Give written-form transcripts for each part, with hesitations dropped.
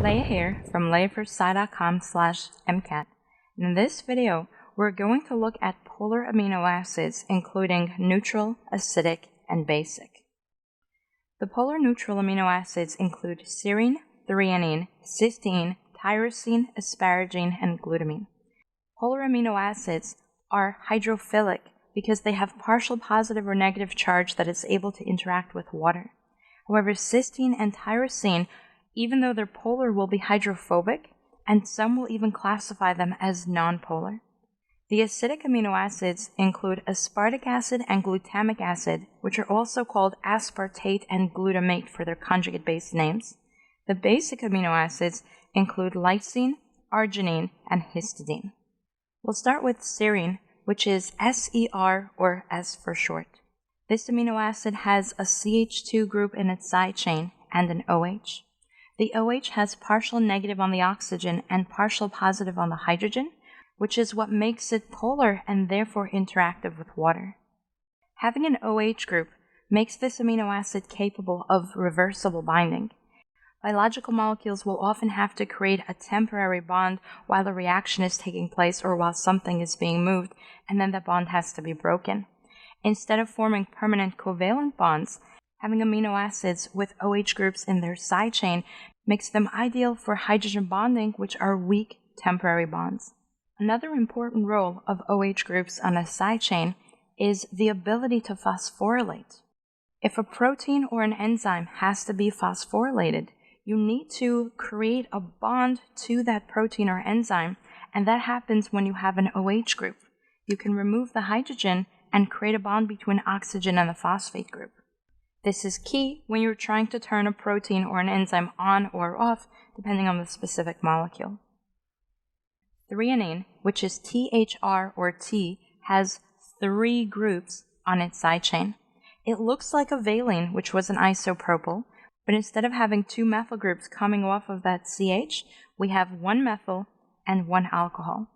Leia here from leiafirsci.com/MCAT. In this video, we're going to look at polar amino acids including neutral, acidic, and basic. The polar neutral amino acids include serine, threonine, cysteine, tyrosine, asparagine, and glutamine. Polar amino acids are hydrophilic because they have partial positive or negative charge that is able to interact with water. However, cysteine and tyrosine, even though they're polar, will be hydrophobic, and some will even classify them as nonpolar. The acidic amino acids include aspartic acid and glutamic acid, which are also called aspartate and glutamate for their conjugate-based names. The basic amino acids include lysine, arginine, and histidine. We'll start with serine, which is SER, or S for short. This amino acid has a CH2 group in its side chain and an OH. The OH has partial negative on the oxygen and partial positive on the hydrogen, which is what makes it polar and therefore interactive with water. Having an OH group makes this amino acid capable of reversible binding. Biological molecules will often have to create a temporary bond while a reaction is taking place or while something is being moved, and then that bond has to be broken. Instead of forming permanent covalent bonds, having amino acids with OH groups in their side chain makes them ideal for hydrogen bonding, which are weak temporary bonds. Another important role of OH groups on a side chain is the ability to phosphorylate. If a protein or an enzyme has to be phosphorylated, you need to create a bond to that protein or enzyme, and that happens when you have an OH group. You can remove the hydrogen and create a bond between oxygen and the phosphate group. This is key when you're trying to turn a protein or an enzyme on or off, depending on the specific molecule. Threonine, which is THR or T, has 3 groups on its side chain. It looks like a valine, which was an isopropyl, but instead of having 2 methyl groups coming off of that CH, we have 1 methyl and 1 alcohol.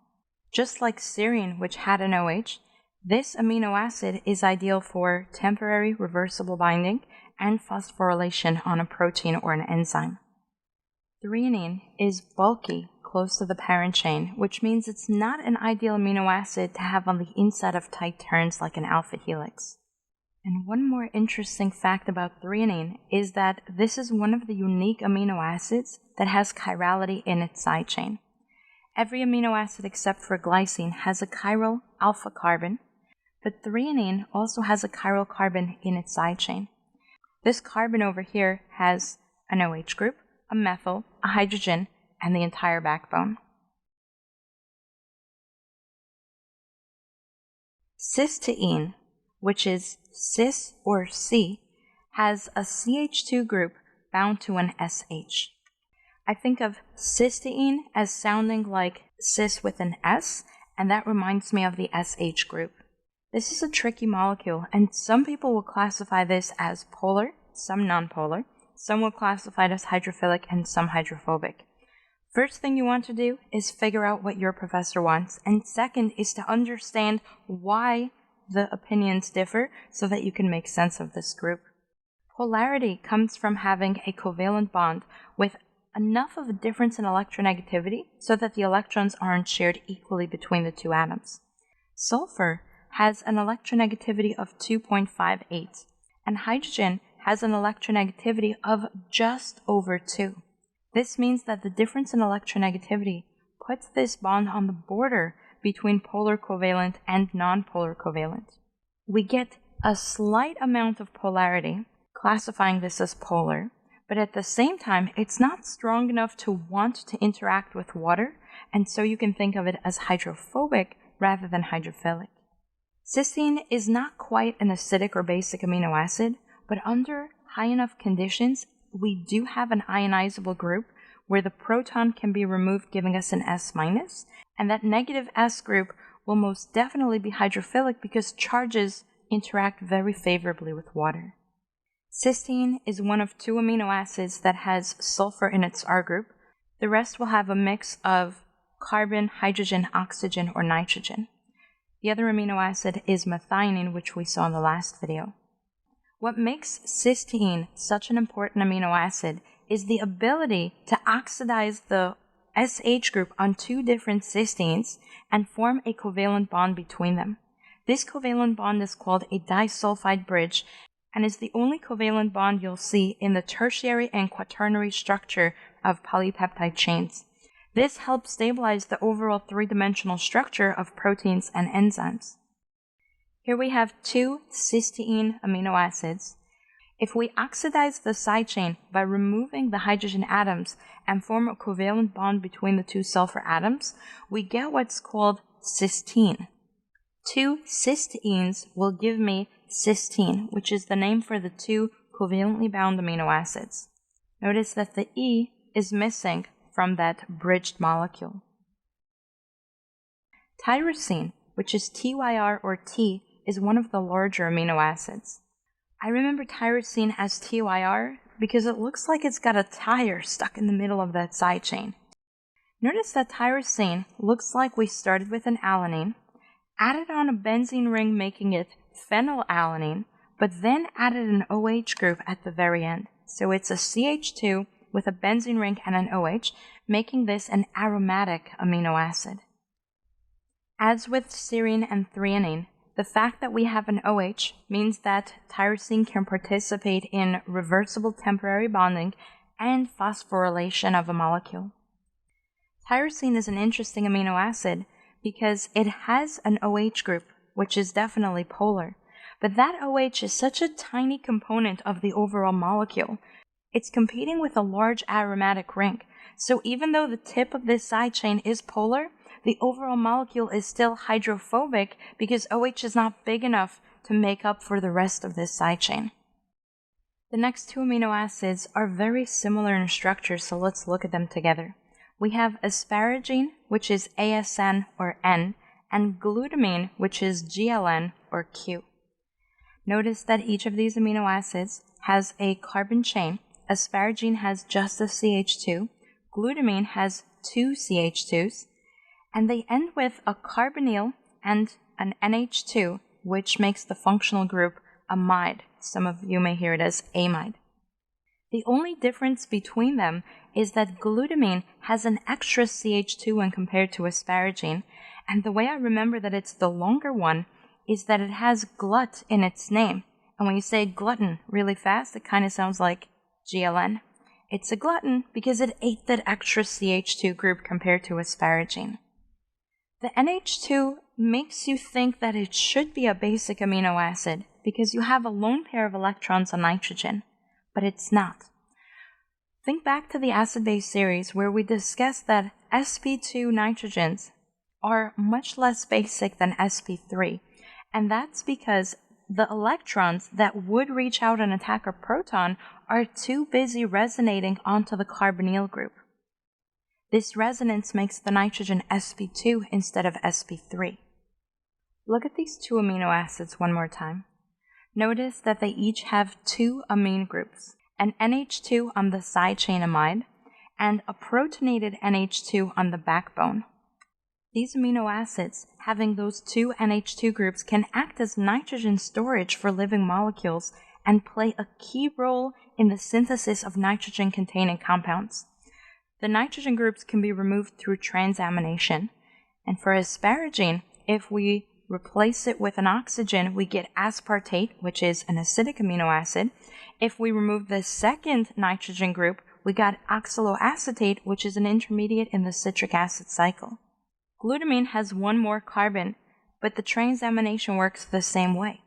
Just like serine, which had an OH, this amino acid is ideal for temporary reversible binding and phosphorylation on a protein or an enzyme. Threonine is bulky close to the parent chain, which means it's not an ideal amino acid to have on the inside of tight turns like an alpha helix. And one more interesting fact about threonine is that this is one of the unique amino acids that has chirality in its side chain. Every amino acid except for glycine has a chiral alpha carbon, but threonine also has a chiral carbon in its side chain. This carbon over here has an OH group, a methyl, a hydrogen, and the entire backbone. Cysteine, which is cis or C, has a CH2 group bound to an SH. I think of cysteine as sounding like cis with an S, and that reminds me of the SH group. This is a tricky molecule, and some people will classify this as polar, some nonpolar, some will classify it as hydrophilic, and some hydrophobic. First thing you want to do is figure out what your professor wants, and second is to understand why the opinions differ so that you can make sense of this group. Polarity comes from having a covalent bond with enough of a difference in electronegativity so that the electrons aren't shared equally between the 2 atoms. Sulfur has an electronegativity of 2.58, and hydrogen has an electronegativity of just over 2. This means that the difference in electronegativity puts this bond on the border between polar covalent and nonpolar covalent. We get a slight amount of polarity, classifying this as polar, but at the same time, it's not strong enough to want to interact with water, and so you can think of it as hydrophobic rather than hydrophilic. Cysteine is not quite an acidic or basic amino acid, but under high enough conditions, we do have an ionizable group where the proton can be removed, giving us an S-, and that negative S group will most definitely be hydrophilic because charges interact very favorably with water. Cysteine is one of 2 amino acids that has sulfur in its R group. The rest will have a mix of carbon, hydrogen, oxygen, or nitrogen. The other amino acid is methionine, which we saw in the last video. What makes cysteine such an important amino acid is the ability to oxidize the SH group on two different cysteines and form a covalent bond between them. This covalent bond is called a disulfide bridge and is the only covalent bond you'll see in the tertiary and quaternary structure of polypeptide chains. This helps stabilize the overall three-dimensional structure of proteins and enzymes. Here we have two cysteine amino acids. If we oxidize the side chain by removing the hydrogen atoms and form a covalent bond between the two sulfur atoms, we get what's called cysteine. Two cysteines will give me cysteine, which is the name for the two covalently bound amino acids. Notice that the E is missing from that bridged molecule. Tyrosine, which is TYR or T, is one of the larger amino acids. I remember tyrosine as TYR because it looks like it's got a tire stuck in the middle of that side chain. Notice that tyrosine looks like we started with an alanine, added on a benzene ring making it phenylalanine, but then added an OH group at the very end. So it's a CH2 with a benzene ring and an OH, making this an aromatic amino acid. As with serine and threonine, the fact that we have an OH means that tyrosine can participate in reversible temporary bonding and phosphorylation of a molecule. Tyrosine is an interesting amino acid because it has an OH group, which is definitely polar, but that OH is such a tiny component of the overall molecule. It's competing with a large aromatic ring, so even though the tip of this side chain is polar, the overall molecule is still hydrophobic because OH is not big enough to make up for the rest of this side chain. The next two amino acids are very similar in structure, so let's look at them together. We have asparagine, which is ASN or N, and glutamine, which is GLN or Q. Notice that each of these amino acids has a carbon chain. Asparagine has just a CH2, glutamine has two CH2s, and they end with a carbonyl and an NH2, which makes the functional group amide. Some of you may hear it as amide. The only difference between them is that glutamine has an extra CH2 when compared to asparagine, and the way I remember that it's the longer one is that it has glut in its name. And when you say glutton really fast, it kind of sounds like GLN. It's a glutton because it ate that extra CH2 group compared to asparagine. The NH2 makes you think that it should be a basic amino acid because you have a lone pair of electrons on nitrogen, but it's not. Think back to the acid-base series where we discussed that sp2 nitrogens are much less basic than sp3, and that's because the electrons that would reach out and attack a proton are too busy resonating onto the carbonyl group. This resonance makes the nitrogen sp2 instead of sp3. Look at these two amino acids one more time. Notice that they each have two amine groups, an NH2 on the side chain amide and a protonated NH2 on the backbone. These amino acids, having those two NH2 groups, can act as nitrogen storage for living molecules and play a key role in the synthesis of nitrogen-containing compounds. The nitrogen groups can be removed through transamination, and for asparagine, if we replace it with an oxygen, we get aspartate, which is an acidic amino acid. If we remove the second nitrogen group, we got oxaloacetate, which is an intermediate in the citric acid cycle. Glutamine has one more carbon, but the transamination works the same way.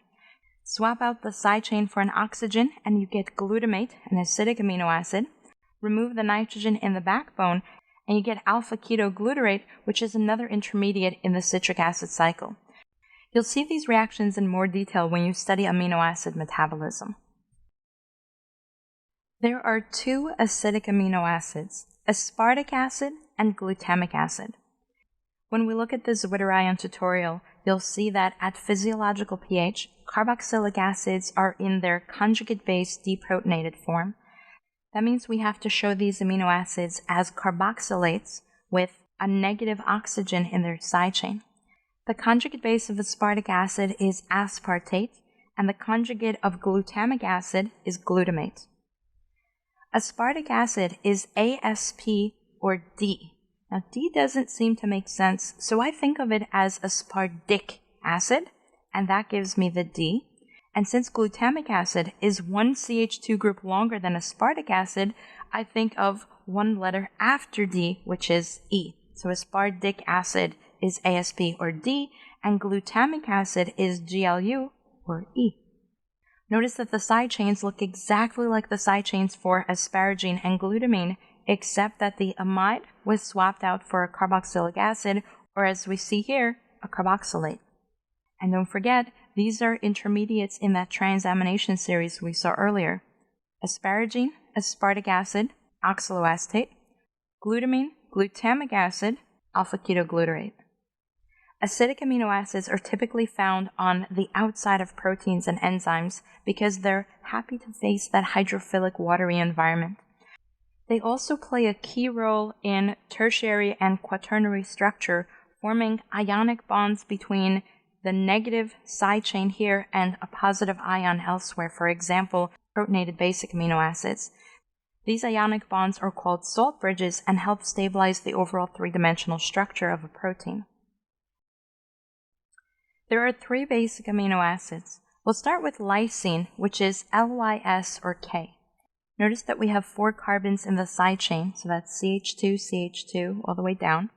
Swap out the side chain for an oxygen, and you get glutamate, an acidic amino acid. Remove the nitrogen in the backbone, and you get alpha-ketoglutarate, which is another intermediate in the citric acid cycle. You'll see these reactions in more detail when you study amino acid metabolism. There are two acidic amino acids, aspartic acid and glutamic acid. When we look at the Zwitterion tutorial, you'll see that at physiological pH, carboxylic acids are in their conjugate-base deprotonated form. That means we have to show these amino acids as carboxylates with a negative oxygen in their side chain. The conjugate base of aspartic acid is aspartate, and the conjugate of glutamic acid is glutamate. Aspartic acid is ASP or D. Now, D doesn't seem to make sense, so I think of it as aspartic acid, and that gives me the D. And since glutamic acid is one CH2 group longer than aspartic acid, I think of one letter after D, which is E. So aspartic acid is ASP or D, and glutamic acid is GLU or E. Notice that the side chains look exactly like the side chains for asparagine and glutamine, except that the amide was swapped out for a carboxylic acid, or as we see here, a carboxylate. And don't forget, these are intermediates in that transamination series we saw earlier. Asparagine, aspartic acid, oxaloacetate, glutamine, glutamic acid, alpha-ketoglutarate. Acidic amino acids are typically found on the outside of proteins and enzymes because they're happy to face that hydrophilic watery environment. They also play a key role in tertiary and quaternary structure, forming ionic bonds between the negative side chain here and a positive ion elsewhere, for example, protonated basic amino acids. These ionic bonds are called salt bridges and help stabilize the overall three-dimensional structure of a protein. There are 3 basic amino acids. We'll start with lysine, which is LYS or K. Notice that we have 4 carbons in the side chain, so that's CH2, CH2, all the way down.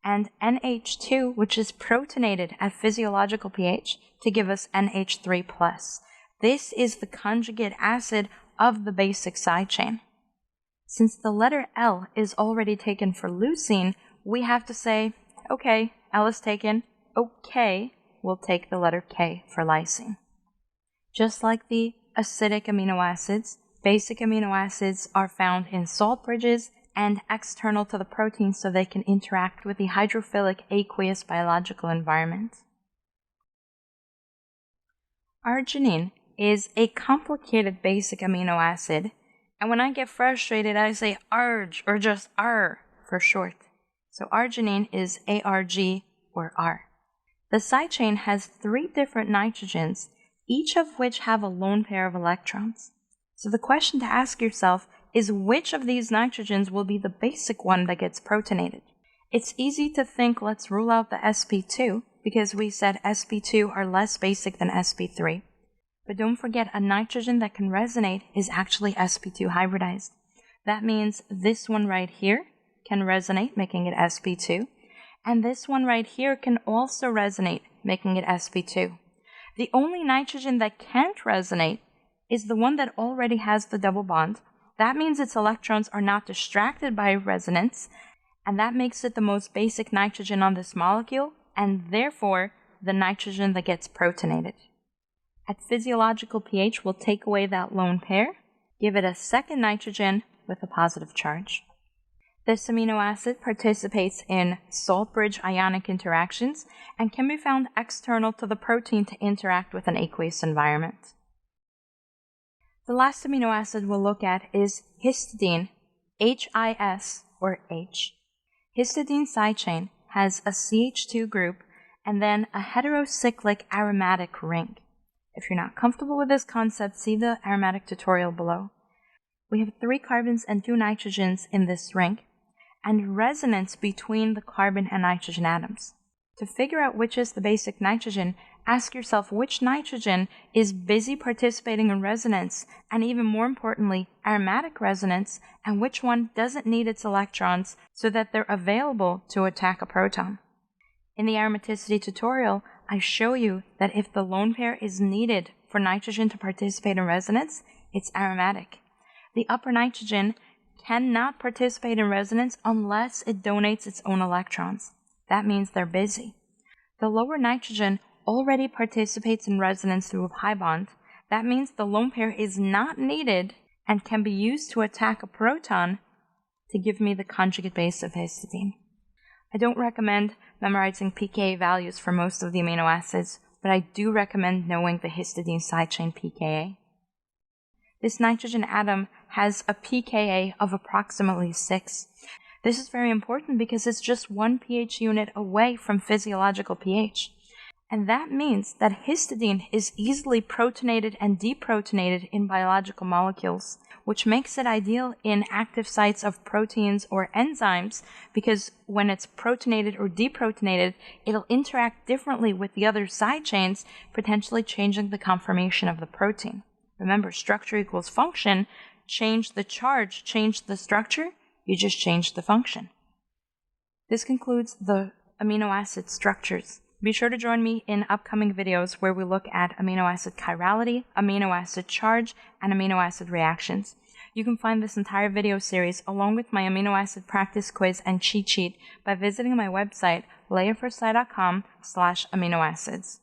And NH2, which is protonated at physiological pH to give us NH3+. This is the conjugate acid of the basic side chain. Since the letter L is already taken for leucine, we have to say, okay, L is taken, okay, we'll take the letter K for lysine. Just like the acidic amino acids, basic amino acids are found in salt bridges and external to the protein so they can interact with the hydrophilic aqueous biological environment. Arginine is a complicated basic amino acid, and when I get frustrated I say ARG or just R for short. So arginine is ARG or R. The side chain has 3 different nitrogens, each of which have a lone pair of electrons. So the question to ask yourself is which of these nitrogens will be the basic one that gets protonated? It's easy to think let's rule out the sp2 because we said sp2 are less basic than sp3. But don't forget, a nitrogen that can resonate is actually sp2 hybridized. That means this one right here can resonate, making it sp2. And this one right here can also resonate, making it sp2. The only nitrogen that can't resonate is the one that already has the double bond. That means its electrons are not distracted by resonance, and that makes it the most basic nitrogen on this molecule, and therefore the nitrogen that gets protonated. At physiological pH, we'll take away that lone pair, give it a second nitrogen with a positive charge. This amino acid participates in salt bridge ionic interactions and can be found external to the protein to interact with an aqueous environment. The last amino acid we'll look at is histidine, HIS or H. Histidine side chain has a CH2 group and then a heterocyclic aromatic ring. If you're not comfortable with this concept, see the aromatic tutorial below. We have 3 carbons and 2 nitrogens in this ring, and resonance between the carbon and nitrogen atoms. To figure out which is the basic nitrogen, ask yourself which nitrogen is busy participating in resonance, and even more importantly, aromatic resonance, and which one doesn't need its electrons so that they're available to attack a proton. In the aromaticity tutorial, I show you that if the lone pair is needed for nitrogen to participate in resonance, it's aromatic. The upper nitrogen cannot participate in resonance unless it donates its own electrons. That means they're busy. The lower nitrogen already participates in resonance through a pi bond. That means the lone pair is not needed and can be used to attack a proton to give me the conjugate base of histidine. I don't recommend memorizing pKa values for most of the amino acids, but I do recommend knowing the histidine side chain pKa. This nitrogen atom has a pKa of approximately 6. This is very important because it's just 1 pH unit away from physiological pH. And that means that histidine is easily protonated and deprotonated in biological molecules, which makes it ideal in active sites of proteins or enzymes, because when it's protonated or deprotonated, it'll interact differently with the other side chains, potentially changing the conformation of the protein. Remember, structure equals function. Change the charge, change the structure, you just change the function. This concludes the amino acid structures. Be sure to join me in upcoming videos where we look at amino acid chirality, amino acid charge, and amino acid reactions. You can find this entire video series along with my amino acid practice quiz and cheat sheet by visiting my website, leahforsci.com/aminoacids.